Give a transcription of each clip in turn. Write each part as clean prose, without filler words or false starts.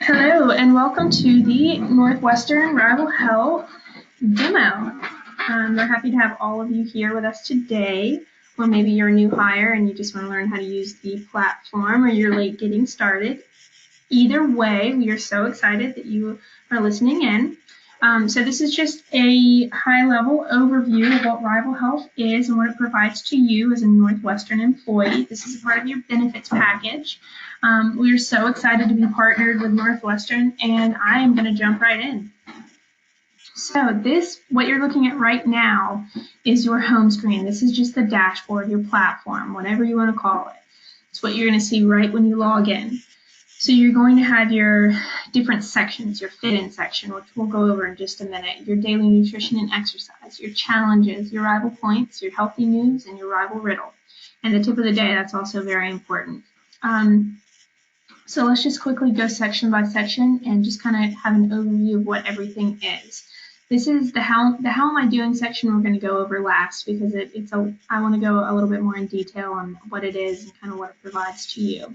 Hello and welcome to the Northwestern Rival Health demo. We're happy to have all of you here with us today, or maybe you're a new hire and you just want to learn how to use the platform, or you're late getting started. Either way, we are so excited that you are listening in. So this is just a high-level overview of what Rival Health is and what it provides to you as a Northwestern employee. This is a part of your benefits package. We are so excited to be partnered with Northwestern, and I am going to jump right in. So what you're looking at right now is your home screen. This is just the dashboard, your platform, whatever you want to call it. It's what you're going to see right when you log in. So you're going to have your different sections, your fit-in section, which we'll go over in just a minute, your daily nutrition and exercise, your challenges, your rival points, your healthy news, and your rival riddle. And the tip of the day, that's also very important. So let's just quickly go section by section and just kind of have an overview of what everything is. This is the how am I doing section we're going to go over last, because I want to go a little bit more in detail on what it is and kind of what it provides to you.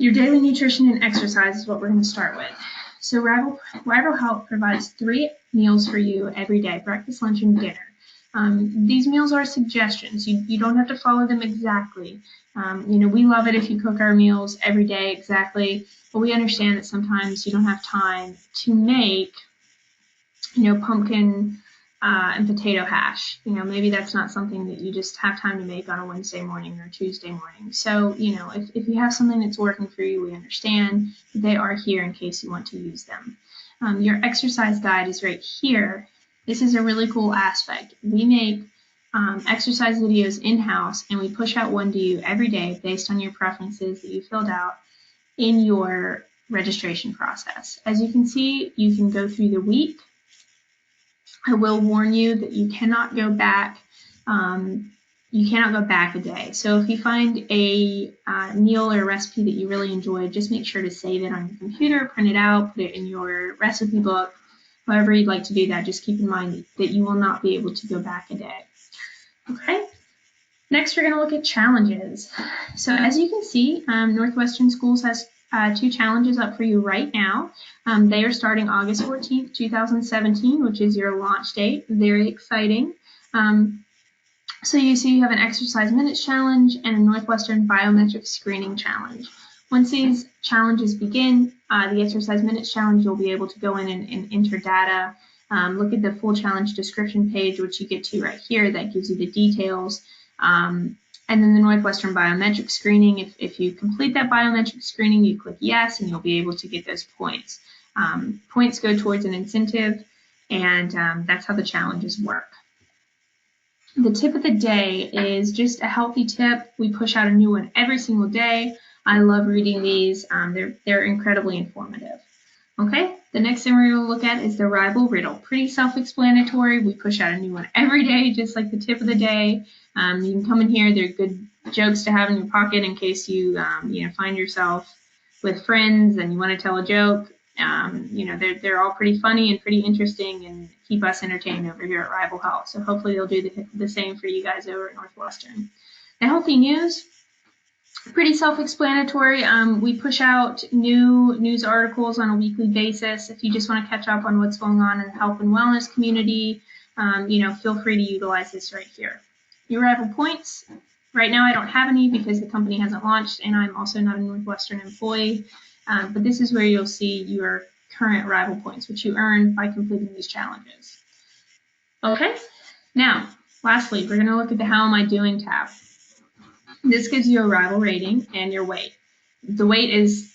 Your daily nutrition and exercise is what we're going to start with. So Rival Health provides 3 meals for you every day: breakfast, lunch, and dinner. These meals are suggestions. You don't have to follow them exactly. We love it if you cook our meals every day exactly, but we understand that sometimes you don't have time to make, pumpkin and potato hash. Maybe that's not something that you just have time to make on a Wednesday morning or Tuesday morning. So, if you have something that's working for you, we understand that they are here in case you want to use them. Your exercise guide is right here. This is a really cool aspect. We make exercise videos in-house, and we push out one to you every day based on your preferences that you filled out in your registration process. As you can see, you can go through the week. I will warn you that you cannot go back. A day. So if you find a meal or recipe that you really enjoy, just make sure to save it on your computer, print it out, put it in your recipe book. However you'd like to do that, just keep in mind that you will not be able to go back a day. Okay. Next, we're going to look at challenges. So as you can see, Northwestern Schools has 2 challenges up for you right now. They are starting August 14th, 2017, which is your launch date. Very exciting. So you see you have an exercise minutes challenge and a Northwestern biometric screening challenge. Once these challenges begin, the exercise minutes challenge, you'll be able to go in and enter data, look at the full challenge description page, which you get to right here. That gives you the details. And then the Northwestern biometric screening, if you complete that biometric screening, you click yes, and you'll be able to get those points. Points go towards an incentive, and that's how the challenges work. The tip of the day is just a healthy tip. We push out a new one every single day. I love reading these. They're incredibly informative. Okay, the next thing we're going to look at is the rival riddle. Pretty self-explanatory. We push out a new one every day, just like the tip of the day. You can come in here. They're good jokes to have in your pocket in case you find yourself with friends and you want to tell a joke. They're all pretty funny and pretty interesting and keep us entertained over here at Rival Health. So hopefully they'll do the same for you guys over at Northwestern. The healthy news, pretty self-explanatory. We push out new news articles on a weekly basis. If you just want to catch up on what's going on in the health and wellness community, feel free to utilize this right here. Your rival points. Right now I don't have any because the company hasn't launched, and I'm also not a Northwestern employee. But this is where you'll see your current rival points, which you earn by completing these challenges. Okay, now, lastly, we're going to look at the How Am I Doing tab. This gives you a rival rating and your weight. The weight is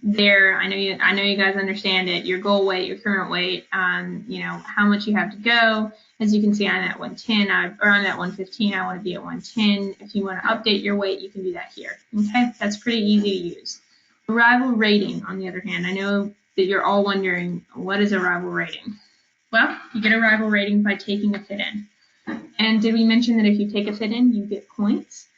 there. I know you guys understand it. Your goal weight, your current weight, how much you have to go. As you can see, I'm at 110, or I'm at 115. I want to be at 110. If you want to update your weight, you can do that here. Okay, that's pretty easy to use. Rival rating, on the other hand, I know that you're all wondering, what is a rival rating? Well, you get a rival rating by taking a fit-in. And did we mention that if you take a fit-in, you get points?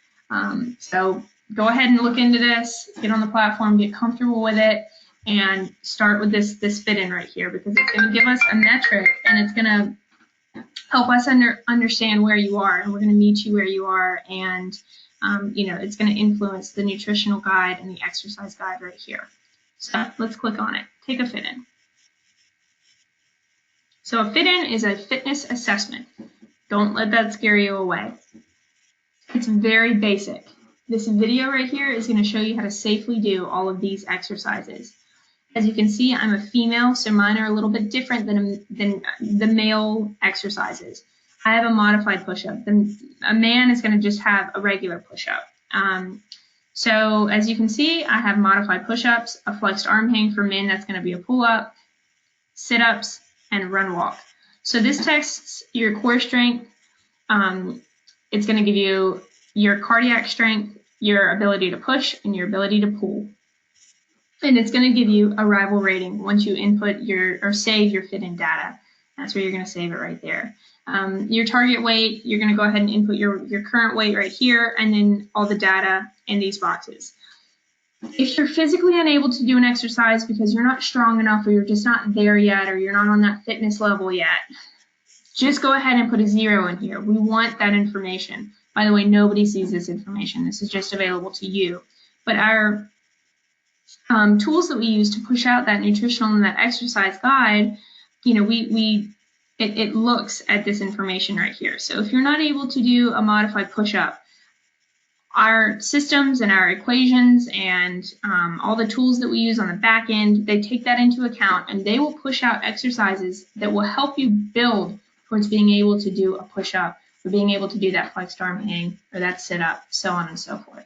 So go ahead and look into this, get on the platform, get comfortable with it, and start with this fit-in right here, because it's going to give us a metric, and it's going to help us understand where you are, and we're going to meet you where you are, and it's going to influence the nutritional guide and the exercise guide right here. So let's click on it. Take a fit-in. So a fit-in is a fitness assessment. Don't let that scare you away. It's very basic. This video right here is going to show you how to safely do all of these exercises. As you can see, I'm a female, so mine are a little bit different than the male exercises. I have a modified push-up. A man is going to just have a regular push-up. So as you can see, I have modified push-ups, a flexed arm hang for men, that's going to be a pull-up, sit-ups, and run walk. So this tests your core strength. It's going to give you your cardiac strength, your ability to push, and your ability to pull. And it's going to give you a rival rating once you input or save your fit-in data. That's where you're going to save it right there. Your target weight, you're going to go ahead and input your current weight right here, and then all the data in these boxes. If you're physically unable to do an exercise because you're not strong enough, or you're just not there yet, or you're not on that fitness level yet, just go ahead and put a 0 in here. We want that information. By the way, nobody sees this information. This is just available to you. But our tools that we use to push out that nutritional and that exercise guide, you know, it looks at this information right here. So if you're not able to do a modified push-up, our systems and our equations and all the tools that we use on the back end, they take that into account, and they will push out exercises that will help you build towards being able to do a push-up, or being able to do that flexed arm hang, or that sit-up, so on and so forth.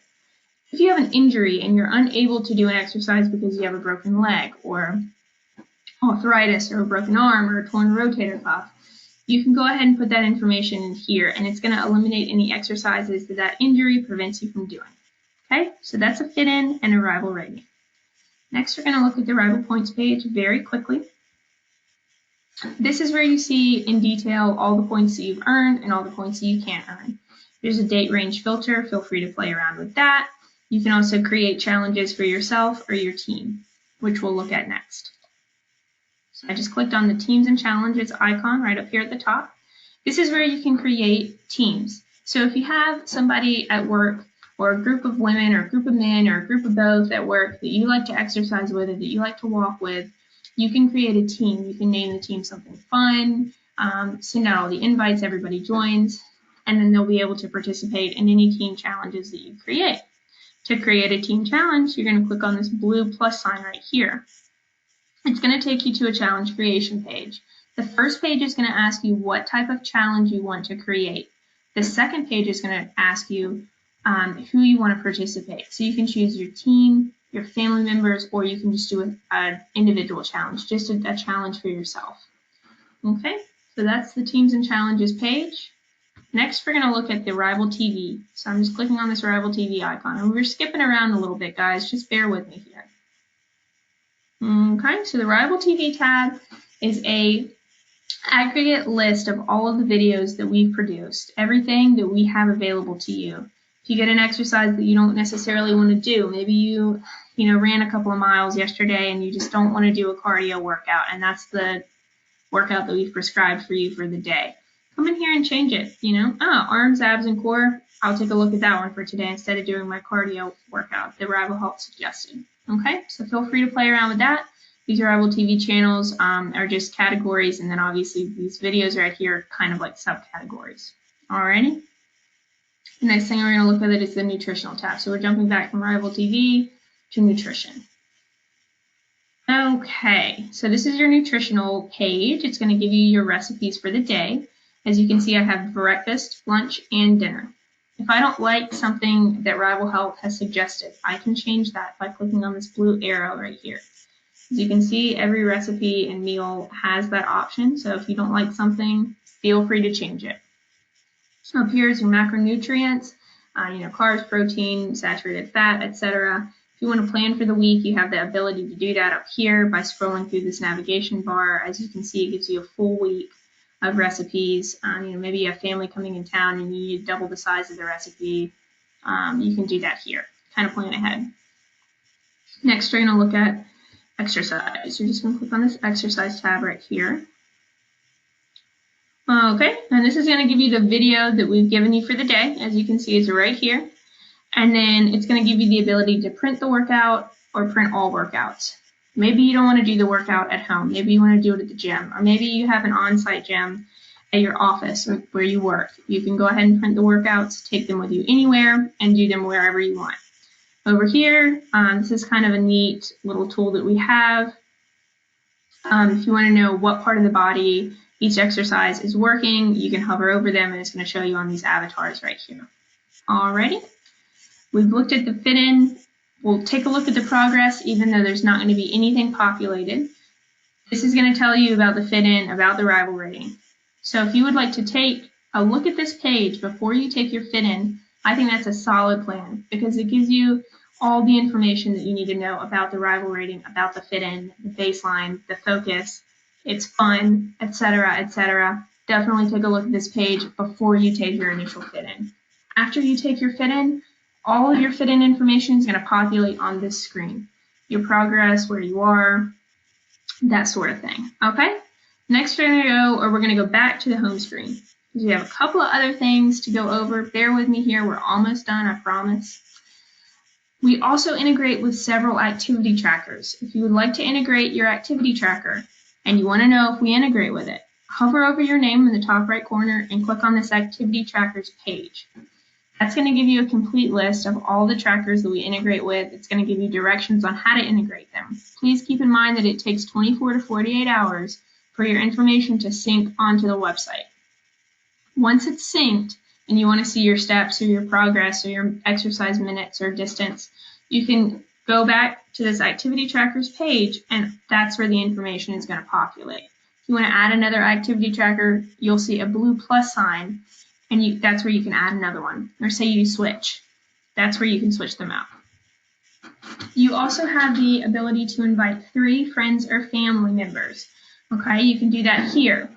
If you have an injury and you're unable to do an exercise because you have a broken leg, or arthritis, or a broken arm, or a torn rotator cuff, you can go ahead and put that information in here, and it's going to eliminate any exercises that injury prevents you from doing. Okay, so that's a fit-in and a rival rating. Next, we're going to look at the rival points page very quickly. This is where you see in detail all the points that you've earned and all the points that you can't earn. There's a date range filter. Feel free to play around with that. You can also create challenges for yourself or your team, which we'll look at next. So I just clicked on the Teams and Challenges icon right up here at the top. This is where you can create teams. So if you have somebody at work, or a group of women, or a group of men, or a group of both at work that you like to exercise with, or that you like to walk with, you can create a team. You can name the team something fun, send out all the invites, everybody joins, and then they'll be able to participate in any team challenges that you create. To create a team challenge, you're going to click on this blue plus sign right here. It's going to take you to a challenge creation page. The first page is going to ask you what type of challenge you want to create. The second page is going to ask you who you want to participate. So you can choose your team, your family members, or you can just do an individual challenge, just a challenge for yourself. Okay, so that's the Teams and Challenges page. Next, we're going to look at the Rival TV. So I'm just clicking on this Rival TV icon, and we're skipping around a little bit, guys. Just bear with me here. Okay, so the Rival TV tab is a aggregate list of all of the videos that we've produced, everything that we have available to you. If you get an exercise that you don't necessarily want to do, maybe you ran a couple of miles yesterday and you just don't want to do a cardio workout, and that's the workout that we've prescribed for you for the day. Come in here and change it, arms, abs, and core. I'll take a look at that one for today instead of doing my cardio workout that Rival Health suggested. Okay, so feel free to play around with that. These Rival TV channels are just categories, and then obviously these videos right here are kind of like subcategories. Alrighty. The next thing we're going to look at is the nutritional tab. So we're jumping back from Rival TV to nutrition. Okay, so this is your nutritional page. It's going to give you your recipes for the day. As you can see, I have breakfast, lunch, and dinner. If I don't like something that Rival Health has suggested, I can change that by clicking on this blue arrow right here. As you can see, every recipe and meal has that option. So if you don't like something, feel free to change it. Up here is your macronutrients, carbs, protein, saturated fat, etc. If you want to plan for the week, you have the ability to do that up here by scrolling through this navigation bar. As you can see, it gives you a full week of recipes. Maybe you have family coming in town and you need double the size of the recipe. You can do that here. Kind of plan ahead. Next, we're going to look at exercise. You're just going to click on this exercise tab right here. Okay, and this is going to give you the video that we've given you for the day. As you can see, it's right here. And then it's going to give you the ability to print the workout or print all workouts. Maybe you don't want to do the workout at home. Maybe you want to do it at the gym, or maybe you have an on-site gym at your office or where you work. You can go ahead and print the workouts, take them with you anywhere, and do them wherever you want. Over here, this is kind of a neat little tool that we have. If you want to know what part of the body each exercise is working, you can hover over them and it's going to show you on these avatars right here. Alrighty, we've looked at the fit-in. We'll take a look at the progress, even though there's not going to be anything populated. This is going to tell you about the fit-in, about the rival rating. So if you would like to take a look at this page before you take your fit-in, I think that's a solid plan because it gives you all the information that you need to know about the rival rating, about the fit-in, the baseline, the focus, it's fun, etc., etc. Definitely take a look at this page before you take your initial fit-in. After you take your fit-in, all of your fit-in information is going to populate on this screen. Your progress, where you are, that sort of thing. Okay? Next we're going to go back to the home screen. We have a couple of other things to go over. Bear with me here. We're almost done, I promise. We also integrate with several activity trackers. If you would like to integrate your activity tracker and you want to know if we integrate with it, hover over your name in the top right corner and click on this activity trackers page. That's going to give you a complete list of all the trackers that we integrate with. It's going to give you directions on how to integrate them. Please keep in mind that it takes 24 to 48 hours for your information to sync onto the website. Once it's synced and you want to see your steps or your progress or your exercise minutes or distance, you can go back to this activity trackers page and that's where the information is going to populate. If you want to add another activity tracker, you'll see a blue plus sign and that's where you can add another one. Or say you switch, that's where you can switch them out. You also have the ability to invite 3 friends or family members. Okay, you can do that here.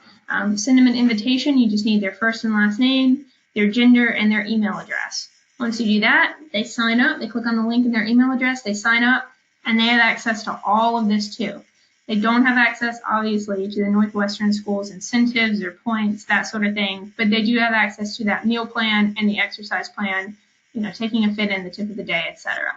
Send them an invitation. You just need their first and last name, their gender, and their email address. Once you do that, they sign up. They click on the link in their email address. They sign up, and they have access to all of this too. They don't have access, obviously, to the Northwestern School's incentives or points, that sort of thing, but they do have access to that meal plan and the exercise plan, you know, taking a fit-in, the tip of the day, etc.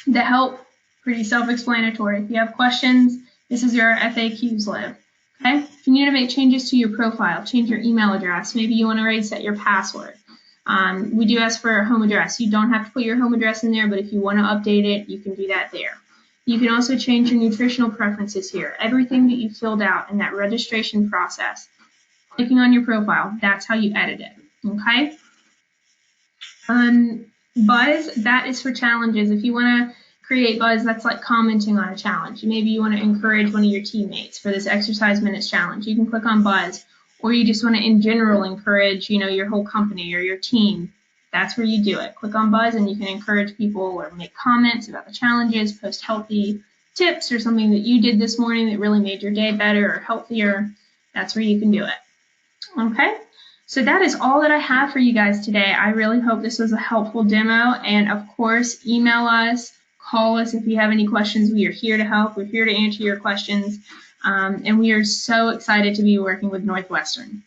The help, pretty self-explanatory. If you have questions, this is your FAQs lib. Okay? If you need to make changes to your profile, change your email address, maybe you want to reset your password. We do ask for a home address. You don't have to put your home address in there, but if you want to update it, you can do that there. You can also change your nutritional preferences here. Everything that you filled out in that registration process, clicking on your profile, that's how you edit it. Okay? Buzz, that is for challenges. If you want to create buzz, that's like commenting on a challenge. Maybe you want to encourage one of your teammates for this exercise minutes challenge. You can click on buzz, or you just want to in general encourage, you know, your whole company or your team. That's where you do it. Click on buzz and you can encourage people or make comments about the challenges, post healthy tips or something that you did this morning that really made your day better or healthier. That's where you can do it. Okay? So that is all that I have for you guys today. I really hope this was a helpful demo. And of course, email us, call us if you have any questions. We are here to help. We're here to answer your questions. And we are so excited to be working with Northwestern.